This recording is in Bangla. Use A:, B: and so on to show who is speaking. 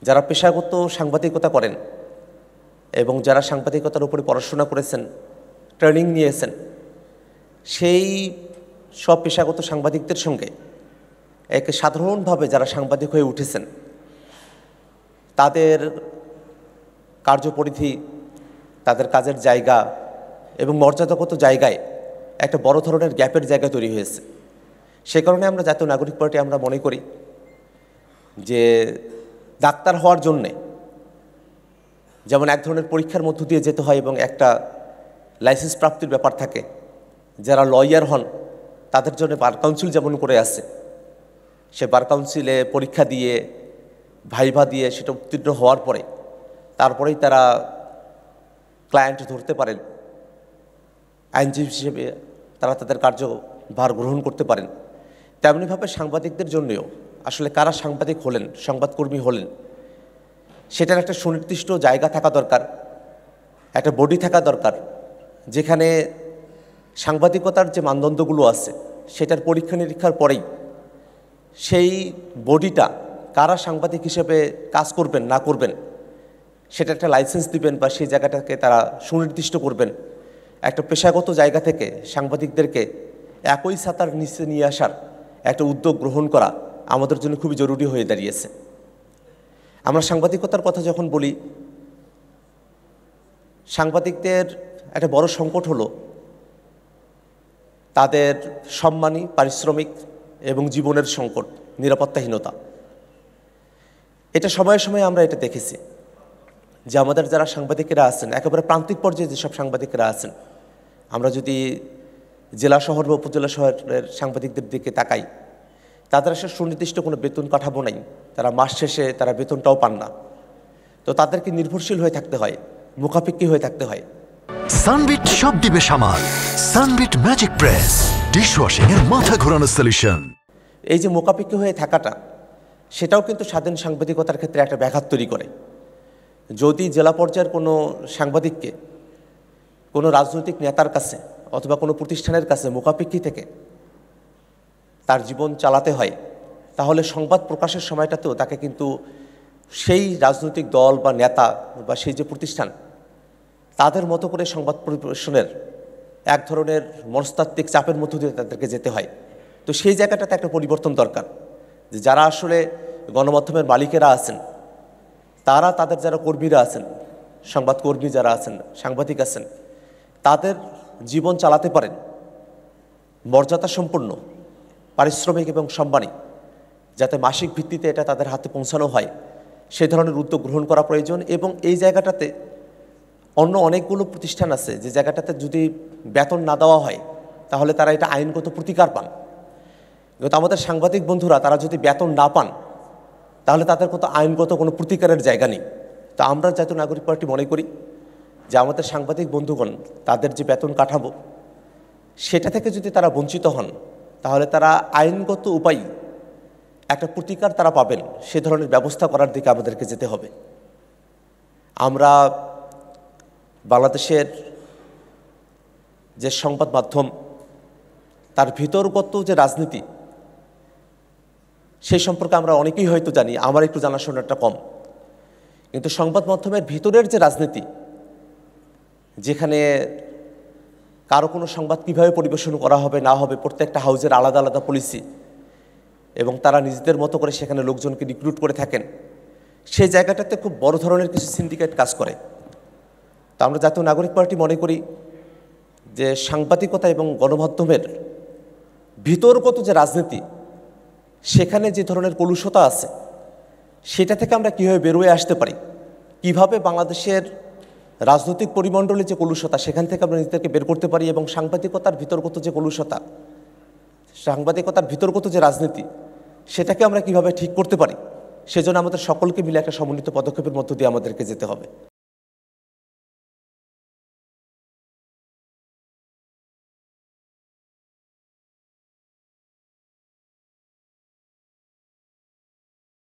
A: যারা পেশাগত সাংবাদিকতা করেন এবং যারা সাংবাদিকতার উপরে পড়াশোনা করেছেন, ট্রেনিং নিয়েছেন, সেই সব পেশাগত সাংবাদিকদের সঙ্গে সাধারণভাবে যারা সাংবাদিক হয়ে উঠেছেন তাদের কার্যপরিধি, তাদের কাজের জায়গা এবং মর্যাদাগত জায়গায় একটা বড় ধরনের গ্যাপের জায়গা তৈরি হয়েছে। সে কারণে আমরা জাতীয় নাগরিক পার্টি আমরা মনে করি যে ডাক্তার হওয়ার জন্যে যেমন এক ধরনের পরীক্ষার মধ্য দিয়ে যেতে হয় এবং একটা লাইসেন্স প্রাপ্তির ব্যাপার থাকে, যারা লয়ার হন তাদের জন্য বার কাউন্সিল যেমন করে আছে, সে বার কাউন্সিলে পরীক্ষা দিয়ে ভাইভা দিয়ে সেটা উত্তীর্ণ হওয়ার পরে তারপরেই তারা ক্লায়েন্ট ধরতে পারেন, আইনজীবী হিসেবে তারা তাদের কার্যভার গ্রহণ করতে পারেন। তেমনিভাবে সাংবাদিকদের জন্যও আসলে কারা সাংবাদিক হলেন, সংবাদকর্মী হলেন, সেটার একটা সুনির্দিষ্ট জায়গা থাকা দরকার, একটা বডি থাকা দরকার, যেখানে সাংবাদিকতার যে মানদণ্ডগুলো আছে সেটার পরীক্ষা নিরীক্ষার পরেই সেই বডিটা কারা সাংবাদিক হিসেবে কাজ করবেন না করবেন সেটা একটা লাইসেন্স দিবেন বা সেই জায়গাটাকে তারা সুনির্দিষ্ট করবেন। একটা পেশাগত জায়গা থেকে সাংবাদিকদেরকে একই ছাতার নিচে নিয়ে আসার একটা উদ্যোগ গ্রহণ করা আমাদের জন্য খুবই জরুরি হয়ে দাঁড়িয়েছে। আমরা সাংবাদিকতার কথা যখন বলি, সাংবাদিকদের একটা বড় সংকট হলো তাদের সম্মানী, পারিশ্রমিক এবং জীবনের সংকট, নিরাপত্তাহীনতা। এটা সময়ে সময়ে আমরা এটা দেখেছি যে আমাদের যারা সাংবাদিকেরা আছেন, একেবারে প্রান্তিক পর্যায়ে যেসব সাংবাদিকেরা আছেন, আমরা যদি জেলা শহর বা উপজেলা শহরের সাংবাদিকদের দিকে তাকাই, তাদের আসলে সুনির্দিষ্ট কোনো বেতন কাঠামো নাই, তারা মাস শেষে তারা বেতনটাও পান না। তো তাদেরকে নির্ভরশীল হয়ে থাকতে হয়, মুখাপেক্ষী হয়ে থাকতে হয়।
B: সানবিট সব দিবে সামাল। সানবিট ম্যাজিক প্রেস ডিশওয়াশিং এর মাথা ঘোরানো সলিউশন।
A: এই যে মুখাপেক্ষী হয়ে থাকাটা, সেটাও কিন্তু স্বাধীন সাংবাদিকতার ক্ষেত্রে একটা ব্যাঘাত তৈরি করে। যদি জেলা পর্যায়ের কোনো সাংবাদিককে কোনো রাজনৈতিক নেতার কাছে অথবা কোনো প্রতিষ্ঠানের কাছে মুখাপেক্ষী থেকে তার জীবন চালাতে হয়, তাহলে সংবাদ প্রকাশের সময়টাতেও তাকে কিন্তু সেই রাজনৈতিক দল বা নেতা বা সেই যে প্রতিষ্ঠান তাদের মতো করে সংবাদ পরিবেশনের এক ধরনের মনস্তাত্ত্বিক চাপের মধ্য দিয়ে তাদেরকে যেতে হয়। তো সেই জায়গাটাতে একটা পরিবর্তন দরকার, যে যারা আসলে গণমাধ্যমের মালিকেরা আছেন, তারা তাদের যারা কর্মীরা আছেন, সংবাদকর্মী যারা আছেন, সাংবাদিক আছেন, তাদের জীবন চালাতে পারেন মর্যাদা সম্পন্ন, পারিশ্রমিক এবং সম্মানী, যাতে মাসিক ভিত্তিতে এটা তাদের হাতে পৌঁছানো হয়, সেই ধরনের উদ্যোগ গ্রহণ করা প্রয়োজন। এবং এই জায়গাটাতে অন্য অনেকগুলো প্রতিষ্ঠান আছে যে জায়গাটাতে যদি বেতন না দেওয়া হয় তাহলে তারা এটা আইনগত প্রতিকার পান। কিন্তু আমাদের সাংবাদিক বন্ধুরা তারা যদি বেতন না পান তাহলে তাদের কত আইনগত কোনো প্রতিকারের জায়গা নেই। তো আমরা জাতীয় নাগরিক পার্টি মনে করি যে আমাদের সাংবাদিক বন্ধুগণ তাদের যে বেতন কাঠামো সেটা থেকে যদি তারা বঞ্চিত হন তাহলে তারা আইনগত উপায় একটা প্রতিকার তারা পাবেন, সে ধরনের ব্যবস্থা করার দিকে আমাদেরকে যেতে হবে। আমরা বাংলাদেশের যে সংবাদ মাধ্যম তার ভিতরগত যে রাজনীতি সেই সম্পর্কে আমরা অনেকেই হয়তো জানি, আমার একটু জানাশোনাটা কম, কিন্তু সংবাদ মাধ্যমের ভিতরের যে রাজনীতি, যেখানে কারো কোনো সংবাদ কীভাবে পরিবেশন করা হবে না হবে, প্রত্যেকটা হাউজের আলাদা আলাদা পলিসি এবং তারা নিজেদের মতো করে সেখানে লোকজনকে রিক্রুট করে থাকেন, সেই জায়গাটাতে খুব বড় ধরনের কিছু সিন্ডিকেট কাজ করে। তা আমরা জাতীয় নাগরিক পার্টি মনে করি যে সাংবাদিকতা এবং গণমাধ্যমের ভিতরগত যে রাজনীতি, সেখানে যে ধরনের কলুষতা আছে সেটা থেকে আমরা কীভাবে বেরোয় আসতে পারি, কিভাবে বাংলাদেশের রাজনৈতিক পরিমণ্ডলে যে কলুষতা সেখান থেকে আমরা নিজেদেরকে বের করতে পারি, এবং সাংবাদিকতার ভিতরগত যে কলুষতা, সাংবাদিকতার ভিতরগত যে রাজনীতি সেটাকে আমরা কিভাবে ঠিক করতে পারি, সেজন্য আমাদের সকলকে মিলে একটা সমন্বিত পদক্ষেপের মধ্য দিয়ে আমাদেরকে যেতে হবে।